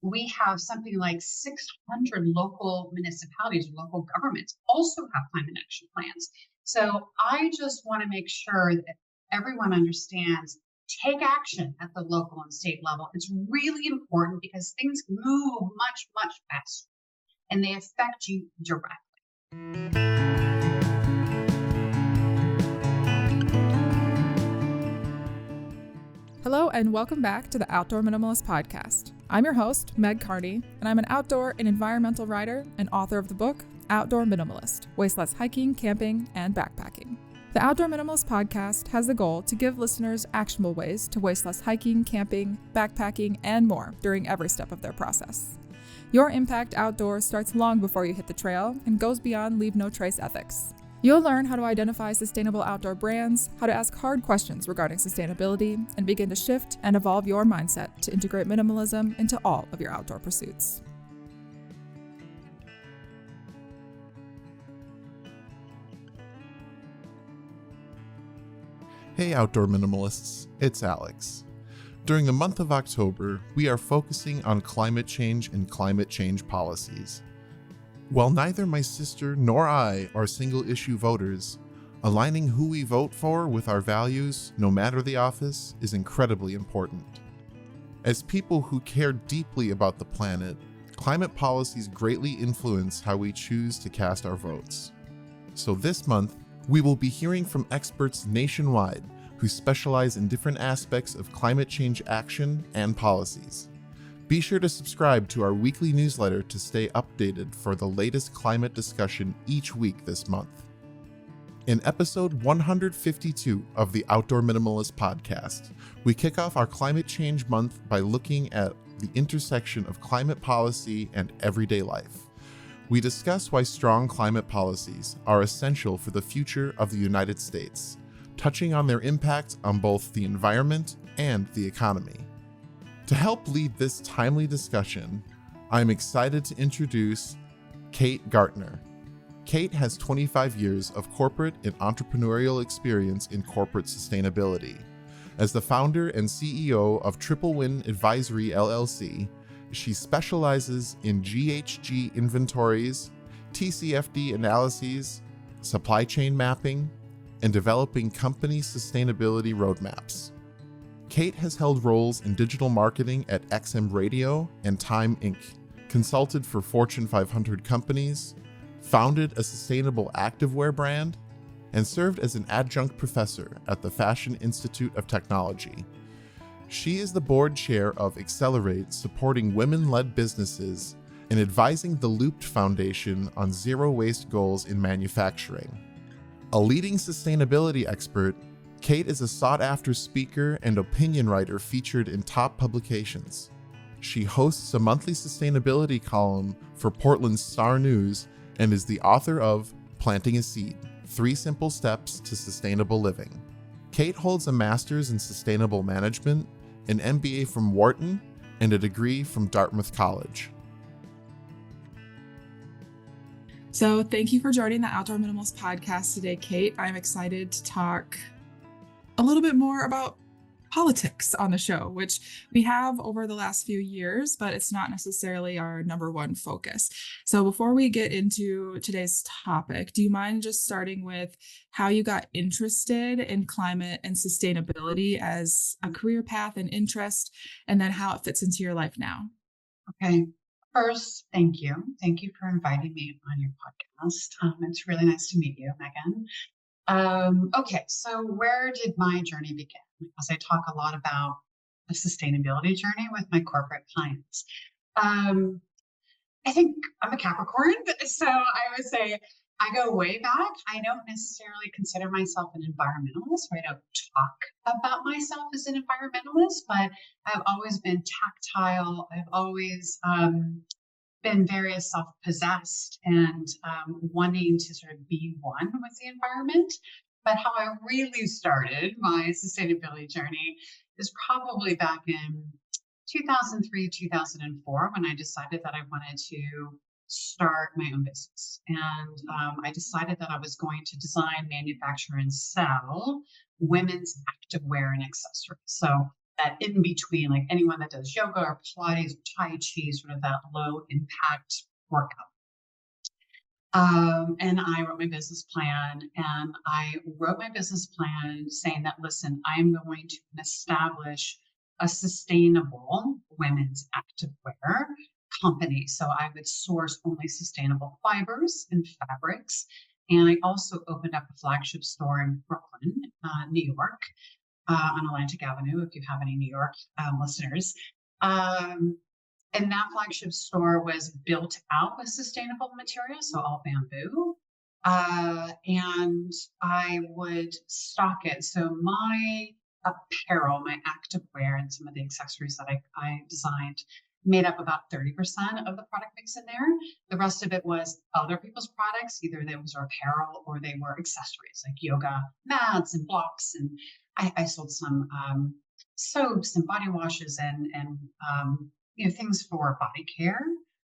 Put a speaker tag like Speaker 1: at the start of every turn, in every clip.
Speaker 1: we have something like 600 local municipalities, local governments also have climate action plans. So I just want to make sure that everyone understands, take action at the local and state level. It's really important because things move much, much faster and they affect you directly.
Speaker 2: Hello and welcome back to the Outdoor Minimalist podcast. I'm your host, Meg Carney, and I'm an outdoor and environmental writer and author of the book, Outdoor Minimalist, Waste Less Hiking, Camping, and Backpacking. The Outdoor Minimalist podcast has the goal to give listeners actionable ways to waste less hiking, camping, backpacking, and more during every step of their process. Your impact outdoors starts long before you hit the trail and goes beyond leave no trace ethics. You'll learn how to identify sustainable outdoor brands, how to ask hard questions regarding sustainability, and begin to shift and evolve your mindset to integrate minimalism into all of your outdoor pursuits.
Speaker 3: Hey Outdoor Minimalists, it's Alex. During the month of October, we are focusing on climate change and climate change policies. While neither my sister nor I are single-issue voters, aligning who we vote for with our values, no matter the office, is incredibly important. As people who care deeply about the planet, climate policies greatly influence how we choose to cast our votes. So this month, we will be hearing from experts nationwide who specialize in different aspects of climate change action and policies. Be sure to subscribe to our weekly newsletter to stay updated for the latest climate discussion each week this month. In episode 152 of the Outdoor Minimalist podcast, we kick off our climate change month by looking at the intersection of climate policy and everyday life. We discuss why strong climate policies are essential for the future of the United States, touching on their impact on both the environment and the economy. To help lead this timely discussion, I'm excited to introduce Kate Gaertner. Kate has 25 years of corporate and entrepreneurial experience in corporate sustainability. As the founder and CEO of TripleWin Advisory LLC, she specializes in GHG inventories, TCFD analyses, supply chain mapping, and developing company sustainability roadmaps. Kate has held roles in digital marketing at XM Radio and Time Inc., consulted for Fortune 500 companies, founded a sustainable activewear brand, and served as an adjunct professor at the Fashion Institute of Technology. She is the board chair of Accelerate, supporting women-led businesses and advising the Looped Foundation on zero waste goals in manufacturing. A leading sustainability expert, Kate is a sought-after speaker and opinion writer featured in top publications. She hosts a monthly sustainability column for Portland's Star News and is the author of Planting a Seed: 3 Simple Steps to Sustainable Living. Kate holds a master's in sustainable management, an MBA from Wharton, and a degree from Dartmouth College.
Speaker 2: So thank you for joining the Outdoor Minimalist podcast today, Kate. I'm excited to talk a little bit more about politics on the show, which we have over the last few years, but it's not necessarily our number one focus. So before we get into today's topic, do you mind just starting with how you got interested in climate and sustainability as a career path and interest, and then how it fits into your life now?
Speaker 1: Okay. First, thank you. Thank you for inviting me on your podcast. It's really nice to meet you, Megan. Okay, so where did my journey begin? Because I talk a lot about the sustainability journey with my corporate clients. I think I'm a Capricorn, so I would say I go way back. I don't necessarily consider myself an environmentalist, or I don't talk about myself as an environmentalist, but I've always been tactile. I've always been very self-possessed and wanting to sort of be one with the environment. But how I really started my sustainability journey is probably back in 2003, 2004, when I decided that I wanted to start my own business. And I decided that I was going to design, manufacture, and sell women's activewear and accessories. So that in between, like anyone that does yoga or Pilates or Tai Chi, sort of that low impact workout. And I wrote my business plan, and I wrote my business plan saying that, listen, I'm going to establish a sustainable women's activewear company. So I would source only sustainable fibers and fabrics. And I also opened up a flagship store in Brooklyn, New York, on Atlantic Avenue, if you have any New York listeners. And that flagship store was built out with sustainable materials, so all bamboo. And I would stock it. So my apparel, my activewear, and some of the accessories that I designed made up about 30% of the product mix in there. The rest of it was other people's products. Either they was apparel or they were accessories like yoga mats and blocks. And I sold some soaps and body washes and things for body care.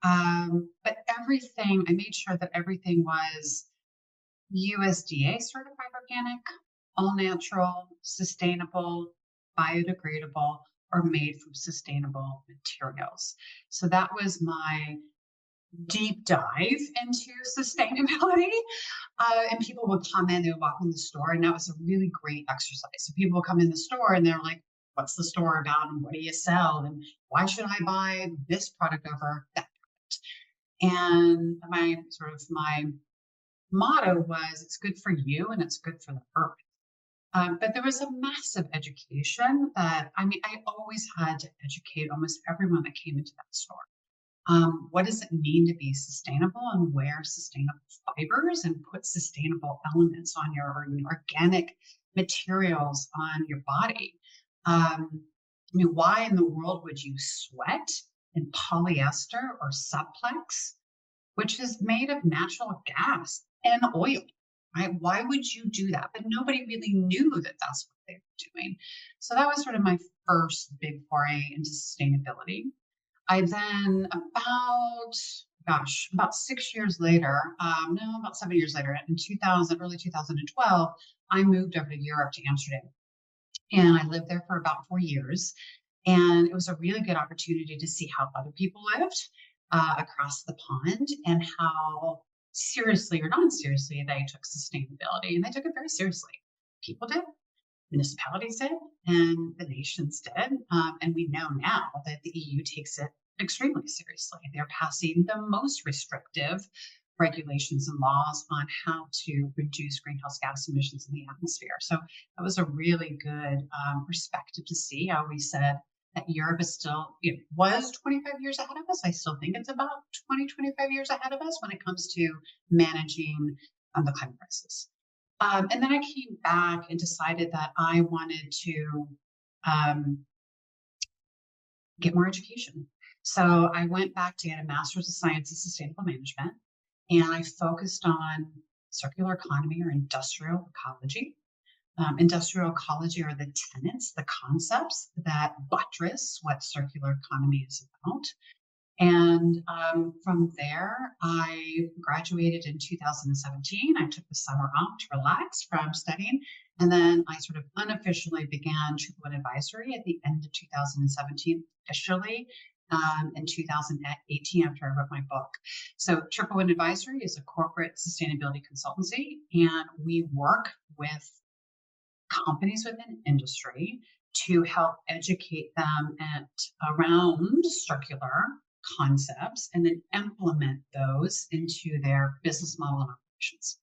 Speaker 1: But everything, I made sure that everything was USDA certified organic, all natural, sustainable, biodegradable, or made from sustainable materials. So that was my deep dive into sustainability. And people would come in, they would walk in the store, and that was a really great exercise. So people would come in the store and they're like, what's the store about and what do you sell? And why should I buy this product over that product? And my motto was, it's good for you and it's good for the earth. But there was a massive education that, I always had to educate almost everyone that came into that store. What does it mean to be sustainable and wear sustainable fibers and put sustainable elements on your organic materials on your body? Why in the world would you sweat in polyester or Supplex, which is made of natural gas and oil, right? Why would you do that? But nobody really knew that that's what they were doing. So that was sort of my first big foray into sustainability. I then about 6 years later, about 7 years later, in early 2012, I moved over to Europe, to Amsterdam. And I lived there for about 4 years. And it was a really good opportunity to see how other people lived across the pond and how seriously or non-seriously they took sustainability. And they took it very seriously. People did, municipalities did, and the nations did. And we know now that the EU takes it extremely seriously. They're passing the most restrictive regulations and laws on how to reduce greenhouse gas emissions in the atmosphere. So that was a really good perspective to see. I always said that Europe is still, was 25 years ahead of us. I still think it's about 25 years ahead of us when it comes to managing the climate crisis. And then I came back and decided that I wanted to get more education. So I went back to get a master's of science in sustainable management, and I focused on circular economy or industrial ecology. Industrial ecology are the tenets, the concepts that buttress what circular economy is about. And from there, I graduated in 2017. I took the summer off to relax from studying. And then I sort of unofficially began TripleWin Advisory at the end of 2017, officially in 2018 after I wrote my book. So TripleWin Advisory is a corporate sustainability consultancy, and we work with companies within industry to help educate them around circular concepts and then implement those into their business model and operations.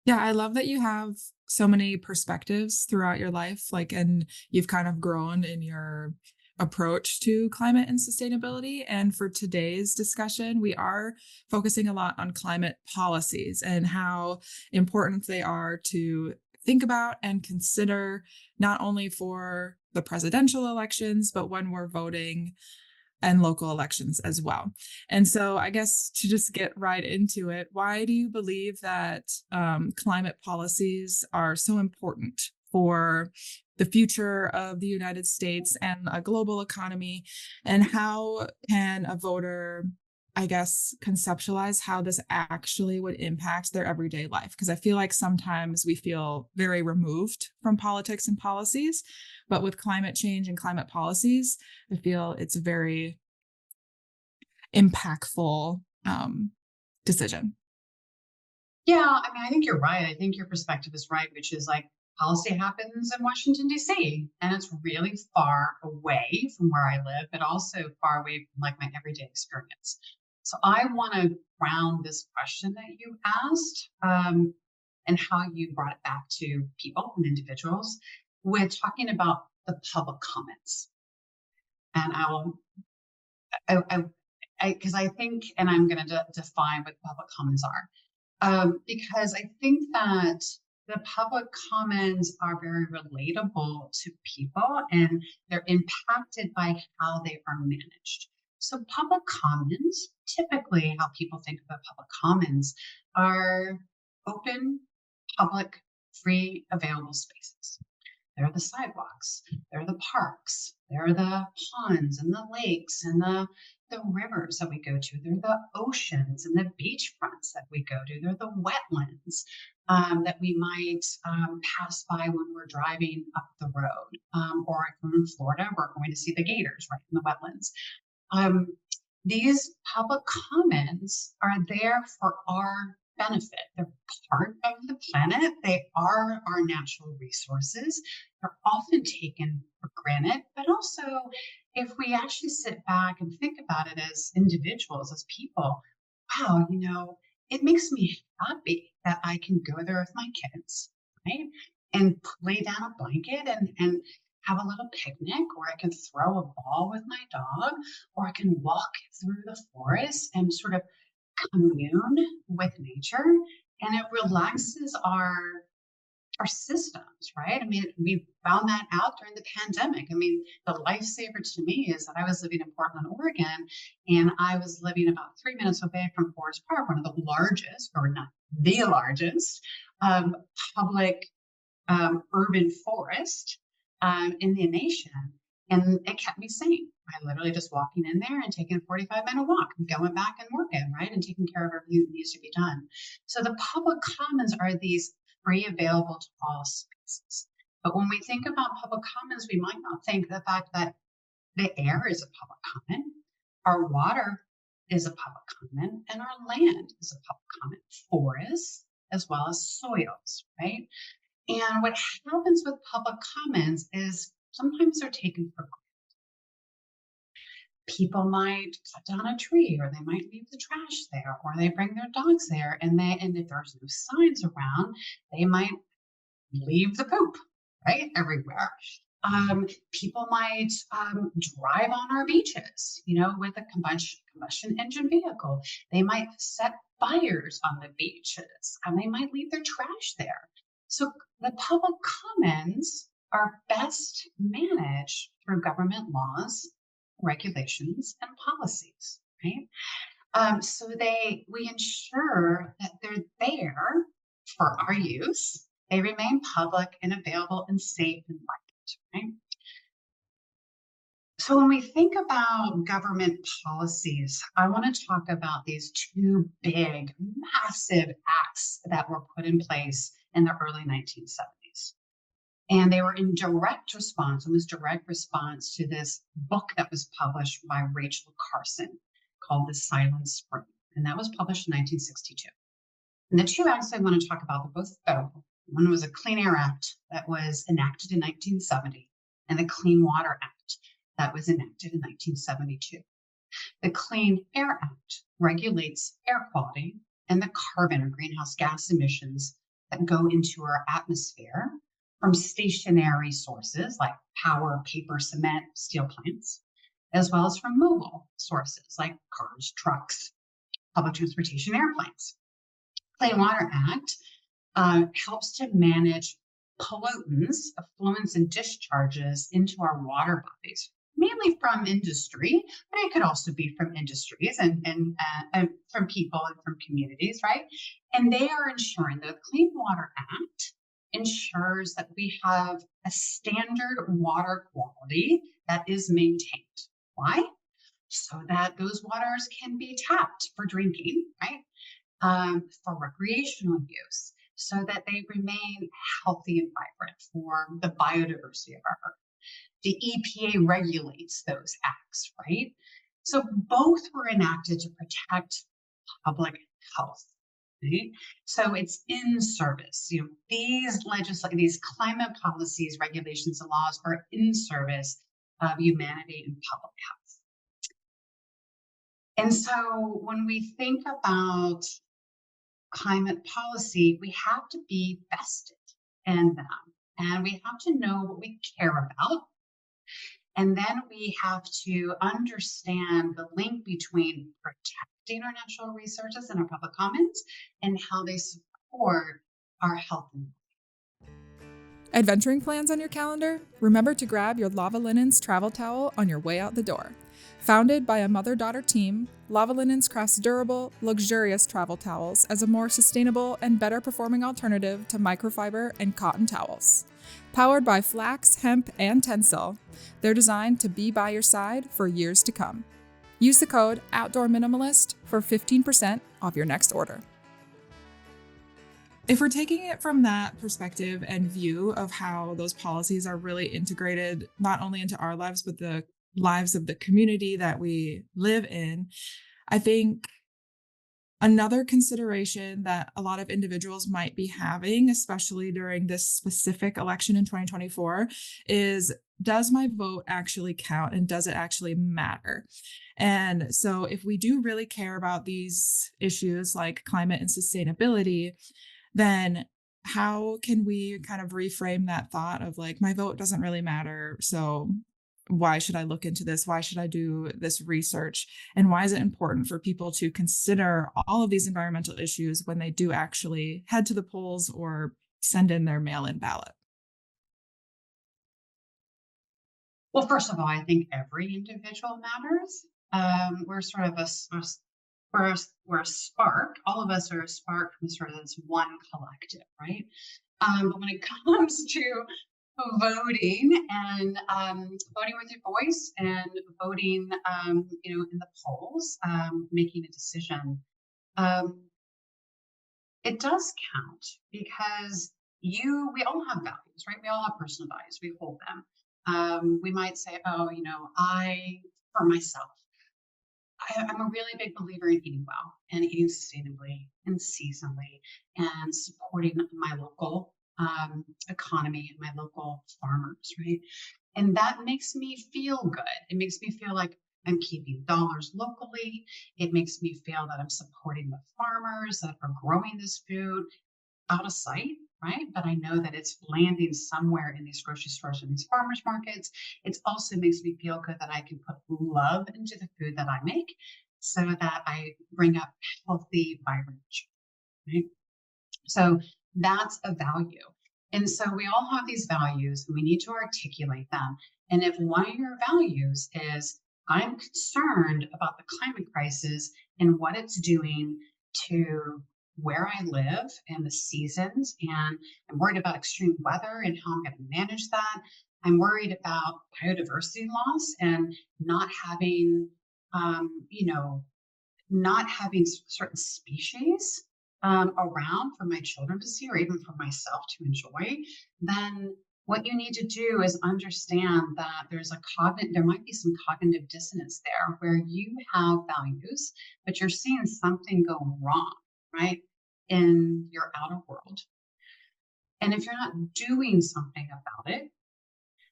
Speaker 2: Yeah, I love that you have so many perspectives throughout your life, and you've kind of grown in your approach to climate and sustainability. And for today's discussion, we are focusing a lot on climate policies and how important they are to think about and consider, not only for the presidential elections, but when we're voting and local elections as well. And so I guess to just get right into it, why do you believe that climate policies are so important for the future of the United States and a global economy? And how can a voter I guess, conceptualize how this actually would impact their everyday life. Because I feel like sometimes we feel very removed from politics and policies, but with climate change and climate policies, I feel it's a very impactful decision.
Speaker 1: Yeah, I mean, I think you're right. I think your perspective is right, which is like policy happens in Washington, D.C., and it's really far away from where I live, but also far away from like my everyday experience. So I want to ground this question that you asked and how you brought it back to people and individuals with talking about the public comments. And because I think, and I'm going to define what public comments are. Because I think that the public comments are very relatable to people and they're impacted by how they are managed. So public comments, typically how people think about public comments are open, public, free, available spaces. There are the sidewalks, there are the parks, there are the ponds and the lakes and the rivers that we go to. There are the oceans and the beachfronts that we go to. There are the wetlands that we might pass by when we're driving up the road. Or if we're in Florida, we're going to see the gators right in the wetlands. These public commons are there for our benefit. They're part of the planet. They are our natural resources. They're often taken for granted, but also if we actually sit back and think about it as individuals, as people, wow, it makes me happy that I can go there with my kids, right? And lay down a blanket and have a little picnic, or I can throw a ball with my dog, or I can walk through the forest and sort of commune with nature, and it relaxes our systems, right? I mean, we found that out during the pandemic. I mean, the lifesaver to me is that I was living in Portland, Oregon, and I was living about 3 minutes away from Forest Park, one of the largest, or not the largest, public urban forest in the nation. And it kept me sane. I literally just walking in there and taking a 45-minute walk and going back and working, right? And taking care of everything that needs to be done. So the public commons are these free, available to all spaces. But when we think about public commons, we might not think the fact that the air is a public common, our water is a public common, and our land is a public common, forests as well as soils, right? And what happens with public commons is sometimes they're taken for granted. People might cut down a tree, or they might leave the trash there, or they bring their dogs there, and if there's no signs around, they might leave the poop right everywhere. People might drive on our beaches, with a combustion engine vehicle. They might set fires on the beaches, and they might leave their trash there. So the public commons are best managed through government laws, regulations, and policies, right? So we ensure that they're there for our use. They remain public and available and safe and environment, right? So when we think about government policies, I want to talk about these two big, massive acts that were put in place in the early 1970s. And they were in almost direct response to this book that was published by Rachel Carson called The Silent Spring. And that was published in 1962. And the two acts I want to talk about are both federal. One was a Clean Air Act that was enacted in 1970, and the Clean Water Act that was enacted in 1972. The Clean Air Act regulates air quality and the carbon or greenhouse gas emissions that go into our atmosphere from stationary sources like power, paper, cement, steel plants, as well as from mobile sources like cars, trucks, public transportation, airplanes. Clean Water Act helps to manage pollutants, effluents, and discharges into our water bodies, mainly from industry, but it could also be from industries and from people and from communities, right? And they are ensuring the Clean Water Act ensures that we have a standard water quality that is maintained. Why? so that those waters can be tapped for drinking, right? For recreational use, so that they remain healthy and vibrant for the biodiversity of our earth. The EPA regulates those acts, right? So both were enacted to protect public health. Right? So it's in service. These climate policies, regulations, and laws are in service of humanity and public health. And so when we think about climate policy, we have to be vested in them, and we have to know what we care about. And then we have to understand the link between protecting our natural resources and our public commons and how they support our health and
Speaker 2: Adventuring plans on your calendar? Remember to grab your Lava Linens travel towel on your way out the door. Founded by a mother-daughter team, Lava Linens crafts durable, luxurious travel towels as a more sustainable and better performing alternative to microfiber and cotton towels. Powered by flax, hemp, and tencel, they're designed to be by your side for years to come. Use the code Outdoor Minimalist for 15% off your next order. If we're taking it from that perspective and view of how those policies are really integrated, not only into our lives, but the lives of the community that we live in, I think another consideration that a lot of individuals might be having, especially during this specific election in 2024, is, does my vote actually count and does it actually matter? And so if we do really care about these issues like climate and sustainability, then how can we kind of reframe that thought of like, my vote doesn't really matter, so why should I look into this? Why should I do this research? And why is it important for people to consider all of these environmental issues when they do actually head to the polls or send in their mail-in ballot?
Speaker 1: well, first of all, I think every individual matters. We're sort of we're a spark. All of us are a spark from sort of this one collective, right? But when it comes to voting and voting with your voice and voting, in the polls, making a decision, um, it does count because we all have values, right? We all have personal values. We hold them. We might say, oh, for myself, I'm a really big believer in eating well and eating sustainably and seasonally and supporting my local economy and my local farmers, right? And that makes me feel good. It makes me feel like I'm keeping dollars locally. It makes me feel that I'm supporting the farmers that are growing this food out of sight, right? But I know that it's landing somewhere in these grocery stores and these farmers markets. It also makes me feel good that I can put love into the food that I make so that I bring up healthy, vibrant children, right? So that's a value. And so we all have these values and we need to articulate them. And if one of your values is, I'm concerned about the climate crisis and what it's doing to where I live and the seasons, and I'm worried about extreme weather and how I'm going to manage that. I'm worried about biodiversity loss and not having, not having certain species around for my children to see or even for myself to enjoy, then what you need to do is understand that there might be some cognitive dissonance there where you have values, but you're seeing something go wrong, right, in your outer world. And if you're not doing something about it,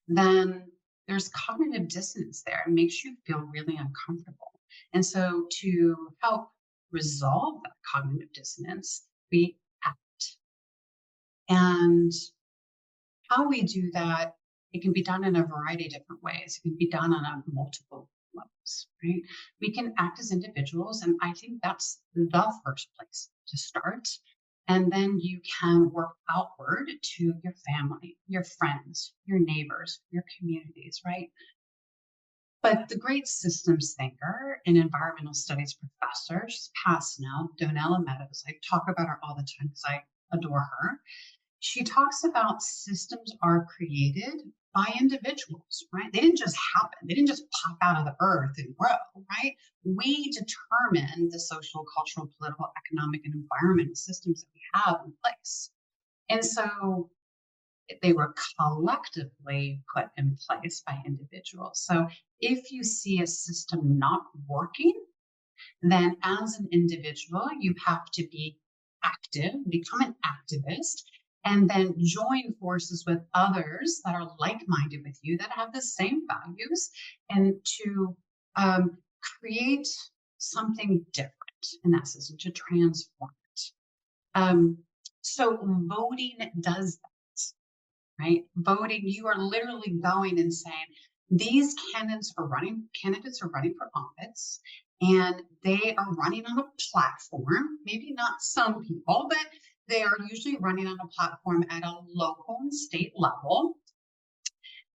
Speaker 1: then there's cognitive dissonance there. It makes you feel really uncomfortable. And so to help resolve that cognitive dissonance, we act. And how we do that, it can be done in a variety of different ways. It can be done on a multiple levels, right? We can act as individuals, and I think that's the first place to start. And then you can work outward to your family, your friends, your neighbors, your communities, right? But the great systems thinker and environmental studies professor, she's passed now, Donella Meadows, I talk about her all the time because I adore her. She talks about systems are created by individuals, right? They didn't just happen. They didn't just pop out of the earth and grow, right? We determine the social, cultural, political, economic, and environmental systems that we have in place. And so they were collectively put in place by individuals. So if you see a system not working, then as an individual, you have to be active, become an activist, and then join forces with others that are like minded with you that have the same values and to create something different in that system, to transform it. So voting does that, right? Voting, you are literally going and saying, these candidates are running for office, and they are running on a platform, maybe not some people, but they are usually running on a platform at a local and state level.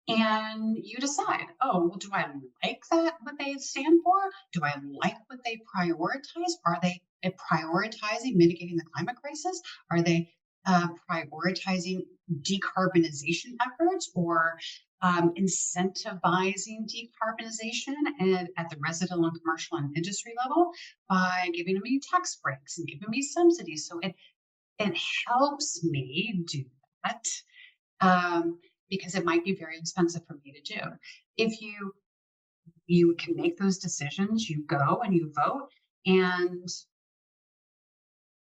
Speaker 1: And you decide, oh, well, do I like that, what they stand for? Do I like what they prioritize? Are they prioritizing mitigating the climate crisis? Are they prioritizing decarbonization efforts, or incentivizing decarbonization and at the residential and commercial and industry level by giving me tax breaks and giving me subsidies? So it helps me do that. Because it might be very expensive for me to do. If you can make those decisions, you go and you vote, and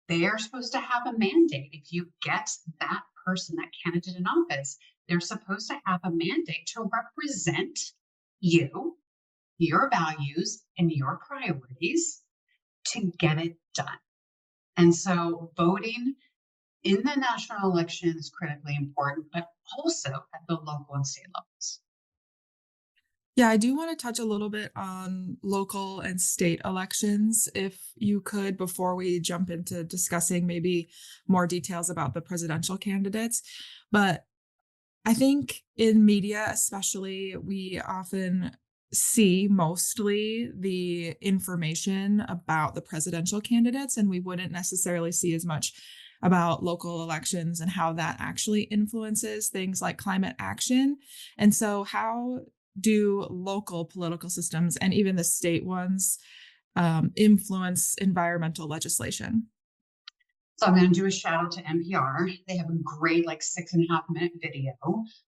Speaker 1: they are supposed to have a mandate. If you get that person, that candidate in office, they're supposed to have a mandate to represent you, your values, and your priorities to get it done. And so voting in the national election is critically important, but also at the local and state levels.
Speaker 2: Yeah, I do want to touch a little bit on local and state elections, if you could, before we jump into discussing maybe more details about the presidential candidates. But I think in media, especially, we often see mostly the information about the presidential candidates, and we wouldn't necessarily see as much about local elections and how that actually influences things like climate action. And so, how do local political systems and even the state ones influence environmental legislation?
Speaker 1: So I'm going to do a shout out to NPR. They have a great, like 6.5 minute video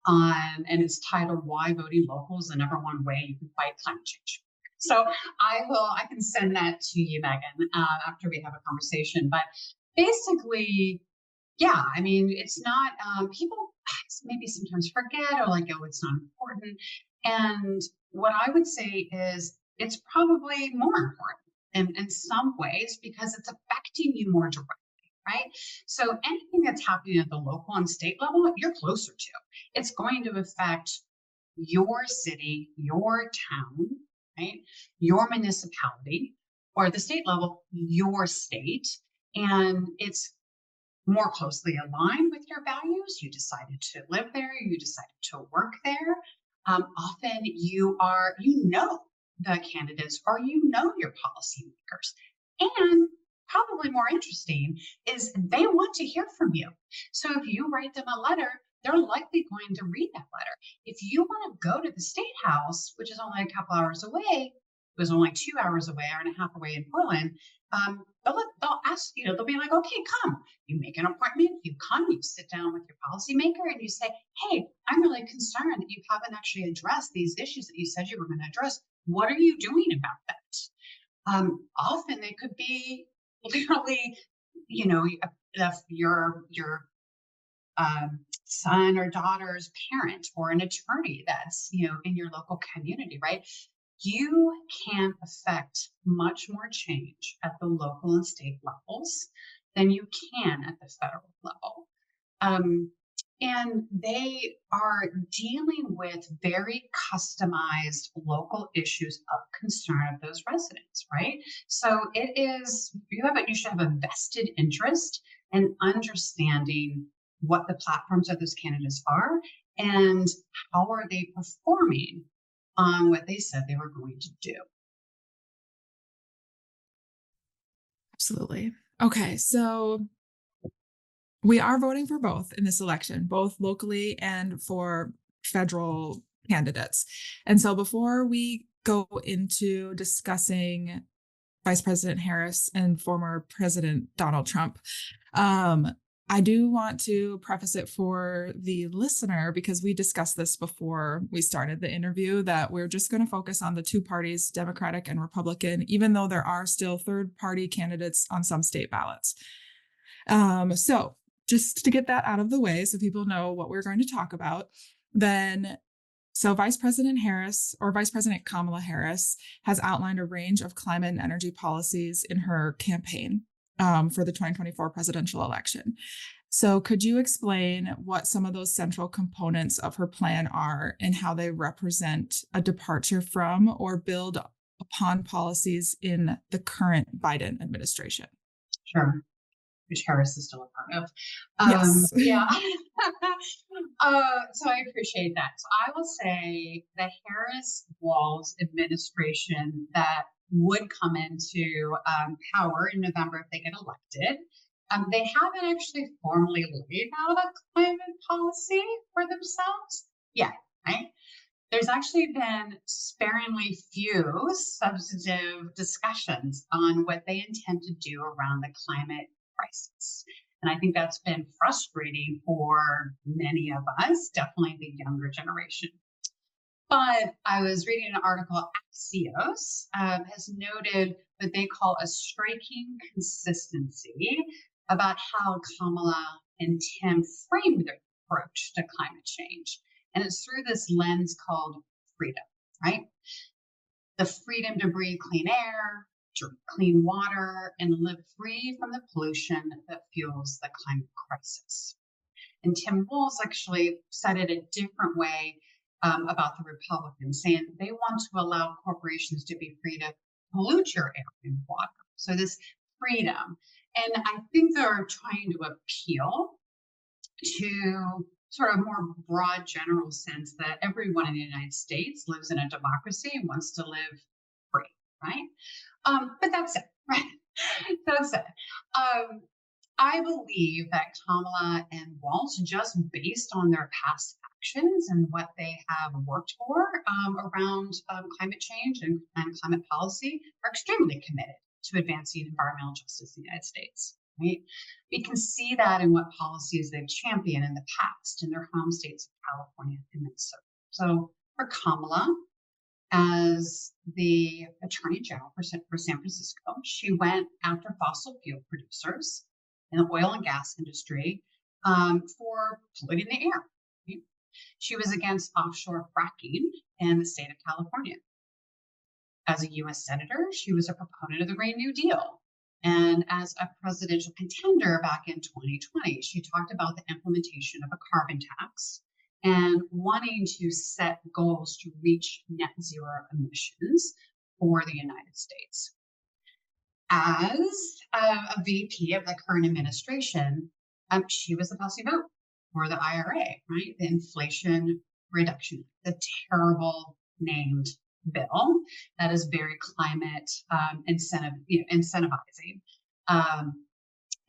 Speaker 1: on, and it's titled "Why Voting Local is the Number One Way You Can Fight Climate Change." So I can send that to you, Megan, after we have a conversation. But basically, yeah, I mean, it's not, people maybe sometimes forget or like, oh, it's not important. And what I would say is it's probably more important in some ways because it's affecting you more directly. Right. So anything that's happening at the local and state level, you're closer to. It's going to affect your city, your town, right? Your municipality, or at the state level, your state. And it's more closely aligned with your values. You decided to live there, you decided to work there. Often you know the candidates or you know your policymakers. And probably more interesting is they want to hear from you. So if you write them a letter, they're likely going to read that letter. If you want to go to the state house, which is only a couple hours away, it was only 2 hours away, hour and a half away in Portland, they'll ask, they'll be like, okay, come. You make an appointment, you come, you sit down with your policymaker and you say, hey, I'm really concerned that you haven't actually addressed these issues that you said you were going to address. What are you doing about that? Often they could be literally, if your son or daughter's parent or an attorney that's, in your local community, right? You can affect much more change at the local and state levels than you can at the federal level. And they are dealing with very customized local issues of concern of those residents, right? So you should have a vested interest in understanding what the platforms of those candidates are and how are they performing on what they said they were going to do.
Speaker 2: Absolutely. Okay, so we are voting for both in this election, both locally and for federal candidates. And so before we go into discussing Vice President Harris and former President Donald Trump, I do want to preface it for the listener, because we discussed this before we started the interview, that we're just going to focus on the two parties, Democratic and Republican, even though there are still third-party candidates on some state ballots. So just to get that out of the way so people know what we're going to talk about, so Vice President Harris, or Vice President Kamala Harris, has outlined a range of climate and energy policies in her campaign for the 2024 presidential election. So could you explain what some of those central components of her plan are and how they represent a departure from or build upon policies in the current Biden administration?
Speaker 1: Sure. Which Harris is still a part of.
Speaker 2: Yes.
Speaker 1: Yeah. So I appreciate that. So I will say the Harris-Walz administration that would come into power in November if they get elected, they haven't actually formally laid out a climate policy for themselves yet, right? There's actually been sparingly few substantive discussions on what they intend to do around the climate crisis. And I think that's been frustrating for many of us, definitely the younger generation. But I was reading an article, Axios has noted what they call a striking consistency about how Kamala and Tim framed their approach to climate change. And it's through this lens called freedom, right? The freedom to breathe clean air, drink clean water, and live free from the pollution that fuels the climate crisis. And Tim Walz actually said it a different way about the Republicans, saying they want to allow corporations to be free to pollute your air and water. So this freedom. And I think they're trying to appeal to sort of more broad general sense that everyone in the United States lives in a democracy and wants to live free, right? But that's it, right? That's it. I believe that Kamala and Walz, just based on their past actions and what they have worked for around climate change and climate policy, are extremely committed to advancing environmental justice in the United States. Right? We can see that in what policies they've championed in the past in their home states of California and Minnesota. So for Kamala, as the Attorney General for San Francisco, she went after fossil fuel producers in the oil and gas industry for polluting the air. Right? She was against offshore fracking in the state of California. As a U.S. Senator, she was a proponent of the Green New Deal. And as a presidential contender back in 2020, she talked about the implementation of a carbon tax and wanting to set goals to reach net zero emissions for the United States. As a VP of the current administration, she was the policy vote for the IRA, right? The Inflation Reduction, the terrible named bill that is very climate incentivizing.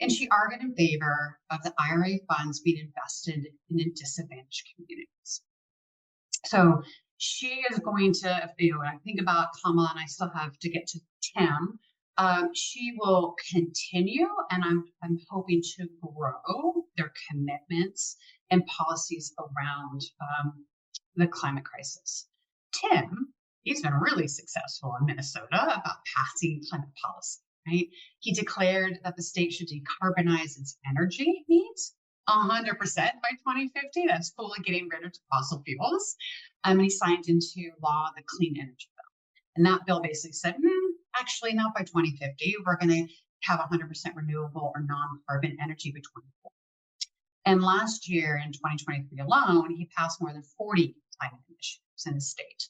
Speaker 1: And she argued in favor of the IRA funds being invested in disadvantaged communities. So she is going to, when I think about Kamala, and I still have to get to Tim, she will continue, and I'm hoping to grow their commitments and policies around the climate crisis. Tim, he's been really successful in Minnesota about passing climate policy, right? He declared that the state should decarbonize its energy needs 100% by 2050. That's fully getting rid of fossil fuels. And he signed into law the Clean Energy Bill. And that bill basically said, actually, not by 2050. We're going to have 100% renewable or non-carbon energy by 2040. And last year, in 2023 alone, he passed more than 40 climate initiatives in the state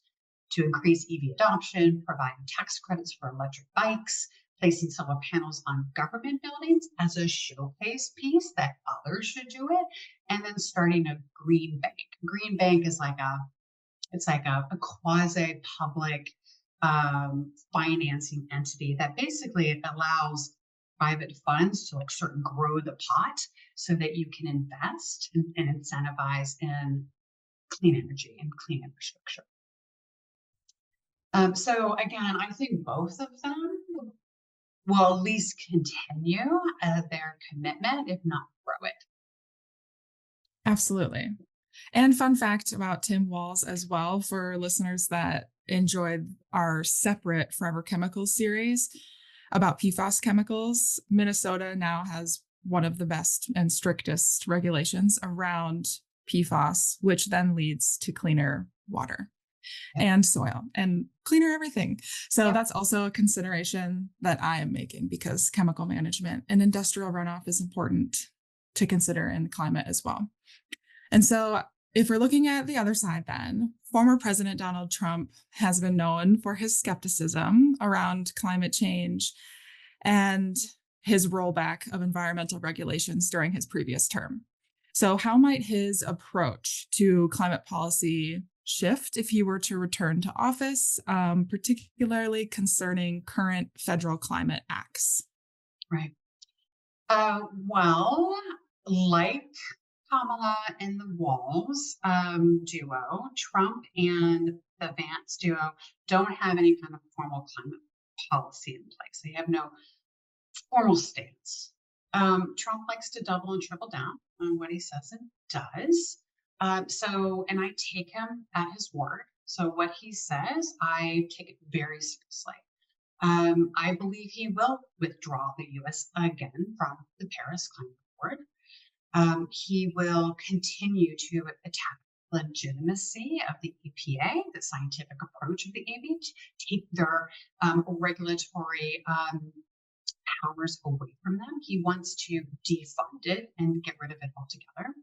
Speaker 1: to increase EV adoption, providing tax credits for electric bikes, placing solar panels on government buildings as a showcase piece that others should do it, and then starting a green bank. Green bank is like a quasi-public financing entity that basically allows private funds to sort of grow the pot so that you can invest and incentivize in clean energy and clean infrastructure. So again, I think both of them will at least continue their commitment, if not grow it.
Speaker 2: Absolutely. And fun fact about Tim Walz as well, for listeners that enjoyed our separate Forever Chemicals series about PFAS chemicals, Minnesota now has one of the best and strictest regulations around PFAS, which then leads to cleaner water and soil and cleaner everything. So that's also a consideration that I am making, because chemical management and industrial runoff is important to consider in climate as well. And so if we're looking at the other side, then former President Donald Trump has been known for his skepticism around climate change and his rollback of environmental regulations during his previous term. So how might his approach to climate policy shift if he were to return to office, particularly concerning current federal climate acts?
Speaker 1: Right. Well, like Kamala and the Walz duo, Trump and the Vance duo don't have any kind of formal climate policy in place. They have no formal stance. Trump likes to double and triple down on what he says and does. And I take him at his word. So what he says, I take it very seriously. I believe he will withdraw the U.S. again from the Paris Climate Accord. He will continue to attack legitimacy of the EPA, the scientific approach of the EPA, take their regulatory powers away from them. He wants to defund it and get rid of it altogether.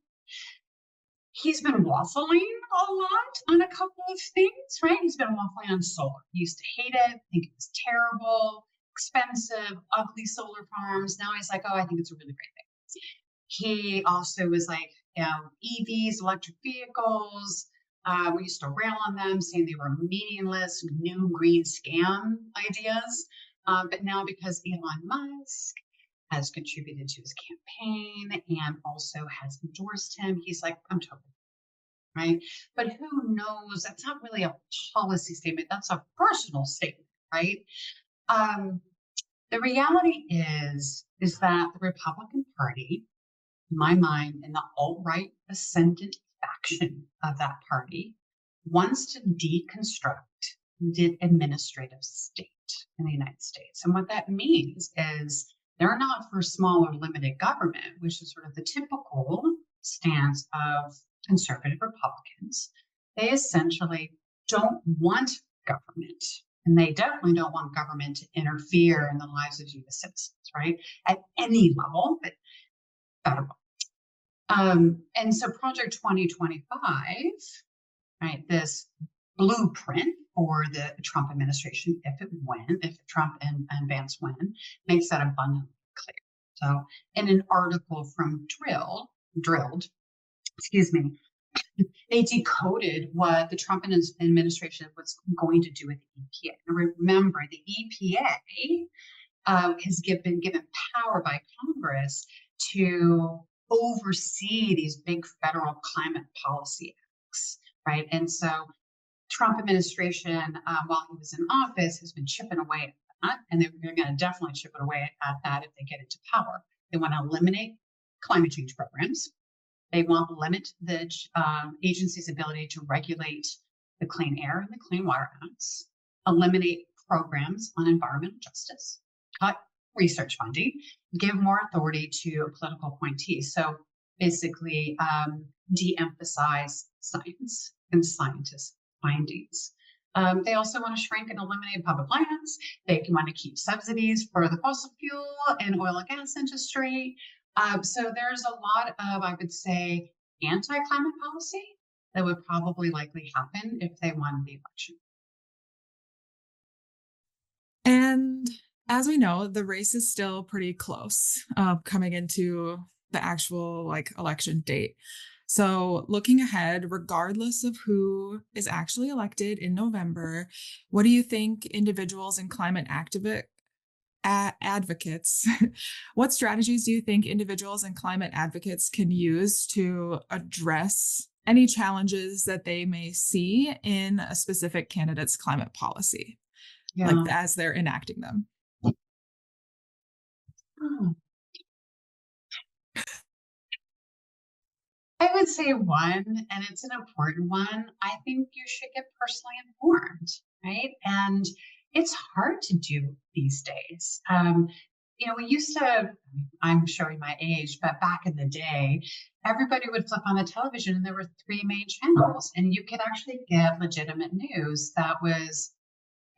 Speaker 1: He's been waffling a lot on a couple of things, right? He's been waffling on solar. He used to hate it, think it was terrible, expensive, ugly solar farms. Now he's like, oh, I think it's a really great thing. He also was like, EVs, electric vehicles. We used to rail on them, saying they were meaningless, new green scam ideas. But now, because Elon Musk has contributed to his campaign and also has endorsed him, he's like, I'm totally right. But who knows? That's not really a policy statement. That's a personal statement, right? The reality is that the Republican Party, in my mind, and the alt-right ascendant faction of that party, wants to deconstruct the administrative state in the United States. And what that means is they're not for small or limited government, which is sort of the typical stance of conservative Republicans. They essentially don't want government, and they definitely don't want government to interfere in the lives of U.S. citizens, right? At any level, but federal. And so Project 2025, right, this blueprint for the Trump administration, if Trump and Vance win, makes that abundantly clear. So in an article from Drilled, they decoded what the Trump administration was going to do with the EPA. Now remember, the EPA has been given power by Congress to oversee these big federal climate policy acts, right? And so Trump administration, while he was in office, has been chipping away at that, and they're going to definitely chip it away at that if they get into power. They want to eliminate climate change programs. They want to limit the agency's ability to regulate the Clean Air and the Clean Water Acts, eliminate programs on environmental justice, cut research funding, give more authority to political appointees. So basically, de-emphasize science and scientists' findings. They also want to shrink and eliminate public lands. They want to keep subsidies for the fossil fuel and oil and gas industry. So there's a lot of, I would say, anti-climate policy that would probably likely happen if they won the election.
Speaker 2: And as we know, the race is still pretty close coming into the actual election date. So looking ahead, regardless of who is actually elected in November, what do you think individuals and climate advocates, what strategies do you think individuals and climate advocates can use to address any challenges that they may see in a specific candidate's climate policy, like
Speaker 1: Yeah.
Speaker 2: as they're enacting them.
Speaker 1: Hmm. I would say one, and it's an important one. I think you should get personally informed, right? And it's hard to do these days. We used to, I'm showing my age, but back in the day, everybody would flip on the television and there were three main channels, and you could actually get legitimate news that was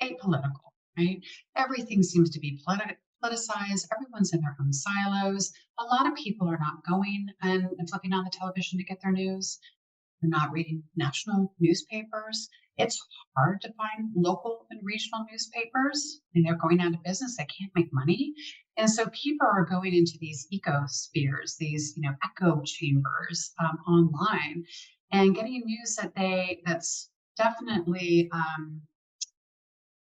Speaker 1: apolitical, right? Everything seems to be politicized. Everyone's in their own silos. A lot of people are not going and flipping on the television to get their news. They're not reading national newspapers. It's hard to find local and regional newspapers, and they're going out of business. They can't make money. And so people are going into these ecospheres, these, echo chambers online, and getting news that's definitely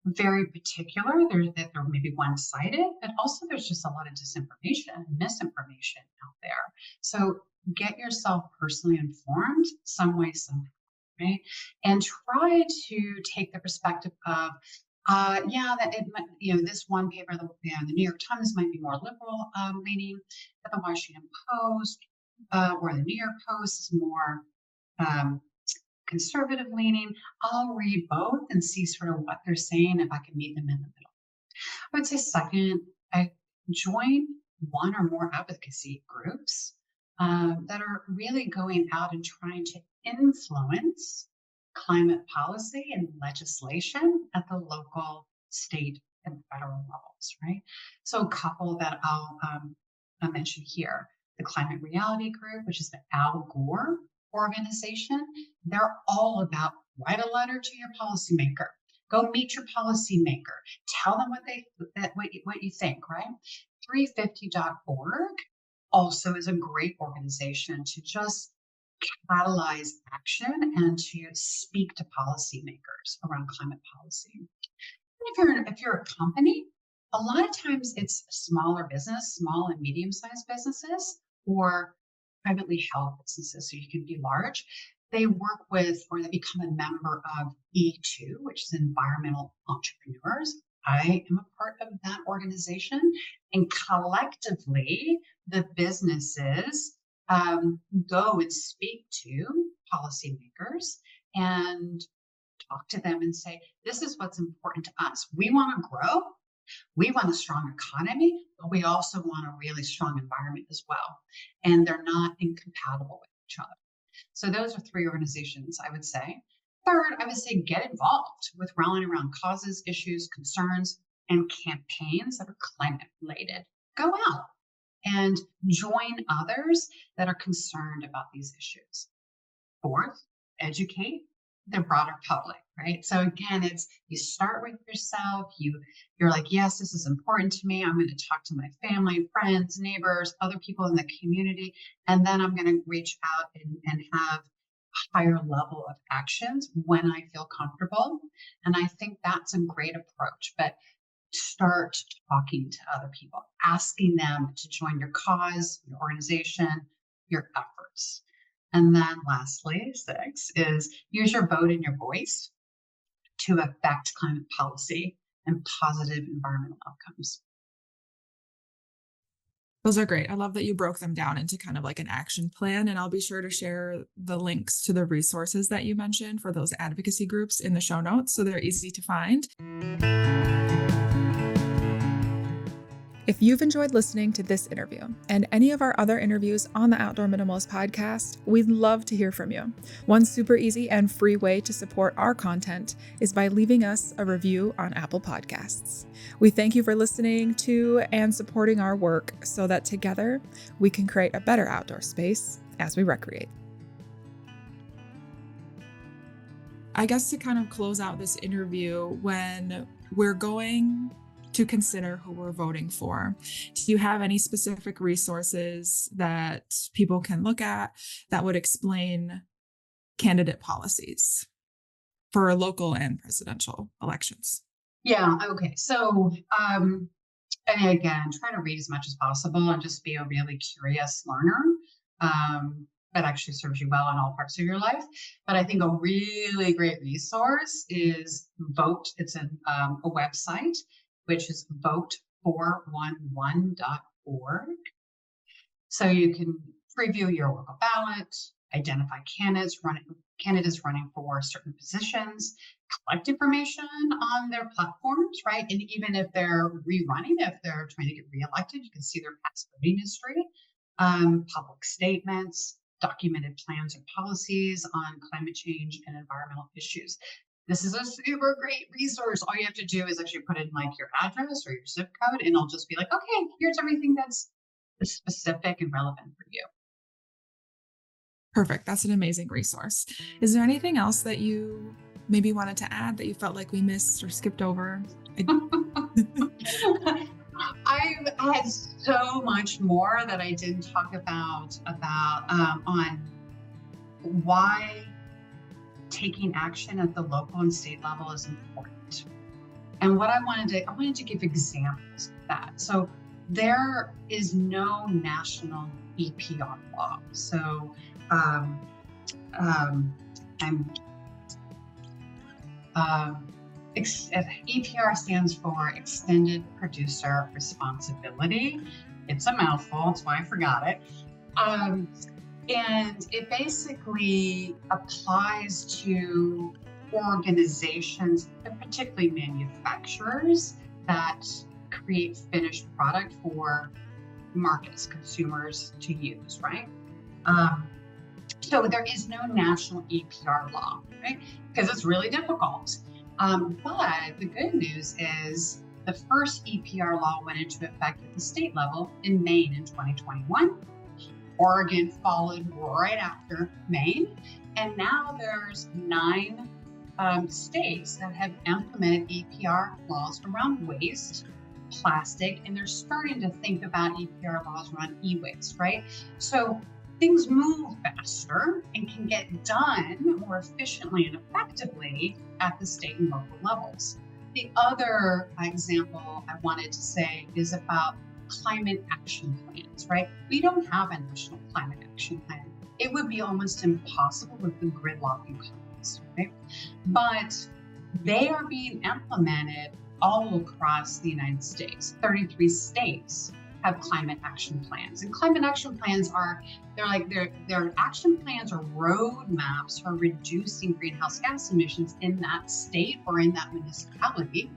Speaker 1: very particular. That they're maybe one-sided, but also there's just a lot of disinformation and misinformation out there. So get yourself personally informed some way, somehow, right? And try to take the perspective of, that it might, this one paper, the New York Times might be more liberal leaning, but the Washington Post or the New York Post is more conservative leaning. I'll read both and see sort of what they're saying if I can meet them in the middle. I would say second, I join one or more advocacy groups that are really going out and trying to influence climate policy and legislation at the local, state, and federal levels, right? So a couple that I'll mention here, the Climate Reality Group, which is the Al Gore organization. They're all about write a letter to your policymaker. Go meet your policymaker. Tell them what you think, right? 350.org also is a great organization to just catalyze action and to speak to policymakers around climate policy. And if you're a company, a lot of times it's smaller business, small and medium-sized businesses, or privately held businesses, so you can be large. They work with or they become a member of E2, which is Environmental Entrepreneurs. I am a part of that organization, and collectively, the businesses go and speak to policymakers and talk to them and say, this is what's important to us. We want to grow. We want a strong economy, but we also want a really strong environment as well. And they're not incompatible with each other. So those are three organizations, I would say. Third, I would say get involved with rallying around causes, issues, concerns, and campaigns that are climate related. Go out and join others that are concerned about these issues. Fourth, educate the broader public, right? So again, it's you start with yourself. You're like, yes, this is important to me. I'm going to talk to my family, friends, neighbors, other people in the community, and then I'm going to reach out and have a higher level of actions when I feel comfortable. And I think that's a great approach. But start talking to other people, asking them to join your cause, your organization, your efforts. And then lastly, 6 is use your vote and your voice to affect climate policy and positive environmental outcomes.
Speaker 2: Those are great. I love that you broke them down into kind of like an action plan, and I'll be sure to share the links to the resources that you mentioned for those advocacy groups in the show notes so they're easy to find. If you've enjoyed listening to this interview and any of our other interviews on the Outdoor Minimalist podcast, we'd love to hear from you. One super easy and free way to support our content is by leaving us a review on Apple Podcasts. We thank you for listening to and supporting our work so that together we can create a better outdoor space as we recreate. I guess to kind of close out this interview, when we're going to consider who we're voting for, do you have any specific resources that people can look at that would explain candidate policies for local and presidential elections?
Speaker 1: Yeah, okay. So, and again, try to read as much as possible and just be a really curious learner. that actually serves you well in all parts of your life. But I think a really great resource is Vote. It's a website, which is vote411.org. So you can preview your local ballot, identify candidates running for certain positions, collect information on their platforms, right? And even if they're rerunning, if they're trying to get reelected, you can see their past voting history, public statements, documented plans and policies on climate change and environmental issues. This is a super great resource. All you have to do is actually put in like your address or your zip code, and it'll just be like, okay, here's everything that's specific and relevant for you.
Speaker 2: Perfect. That's an amazing resource. Is there anything else that you maybe wanted to add that you felt like we missed or skipped over?
Speaker 1: I've had so much more that I didn't talk about on why taking action at the local and state level is important. And what I wanted to give examples of that. So there is no national EPR law. So EPR stands for Extended Producer Responsibility. It's a mouthful, that's why I forgot it. And it basically applies to organizations, particularly manufacturers, that create finished product for markets, consumers to use, right? So there is no national EPR law, right? Because it's really difficult. But the good news is the first EPR law went into effect at the state level in Maine in 2021. Oregon followed right after Maine. And now there's 9 states that have implemented EPR laws around waste, plastic, and they're starting to think about EPR laws around e-waste, right? So things move faster and can get done more efficiently and effectively at the state and local levels. The other example I wanted to say is about climate action plans, right? We don't have a national climate action plan. It would be almost impossible with the gridlock in Congress, right? But they are being implemented all across the United States. 33 states have climate action plans. And climate action plans they're action plans or roadmaps for reducing greenhouse gas emissions in that state or in that municipality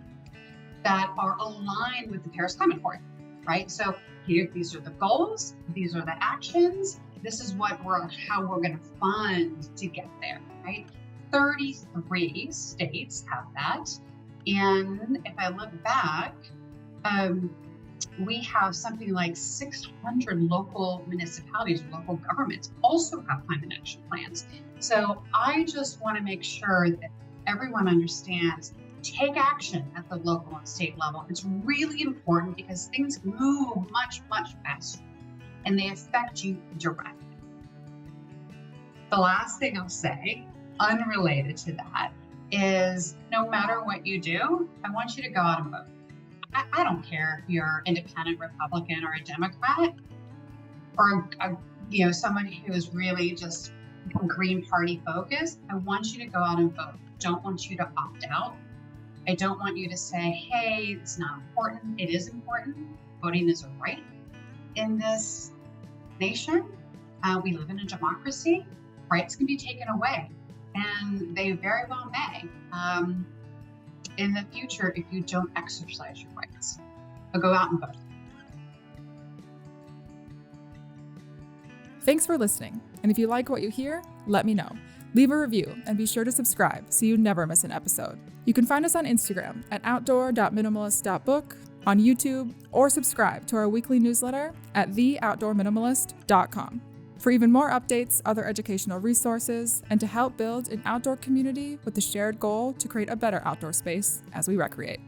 Speaker 1: that are aligned with the Paris Climate Accord, right? So these are the goals, these are the actions, this is how we're going to fund to get there, right? 33 states have that. And if I look back, we have something like 600 local municipalities, local governments also have climate action plans. So I just want to make sure that everyone understands, take action at the local and state level. It's really important because things move much, much faster and they affect you directly. The last thing I'll say, unrelated to that, is no matter what you do, I want you to go out and vote. I don't care if you're independent, Republican, or a Democrat, or someone who is really just Green Party focused. I want you to go out and vote. I don't want you to opt out. I don't want you to say, hey, it's not important. It is important. Voting is a right in this nation. We live in a democracy. Rights can be taken away, and they very well may. In the future if you don't exercise your rights. So go out and vote.
Speaker 2: Thanks for listening. And if you like what you hear, let me know. Leave a review and be sure to subscribe so you never miss an episode. You can find us on Instagram at outdoor.minimalist.book, on YouTube, or subscribe to our weekly newsletter at theoutdoorminimalist.com. For even more updates, other educational resources, and to help build an outdoor community with the shared goal to create a better outdoor space as we recreate.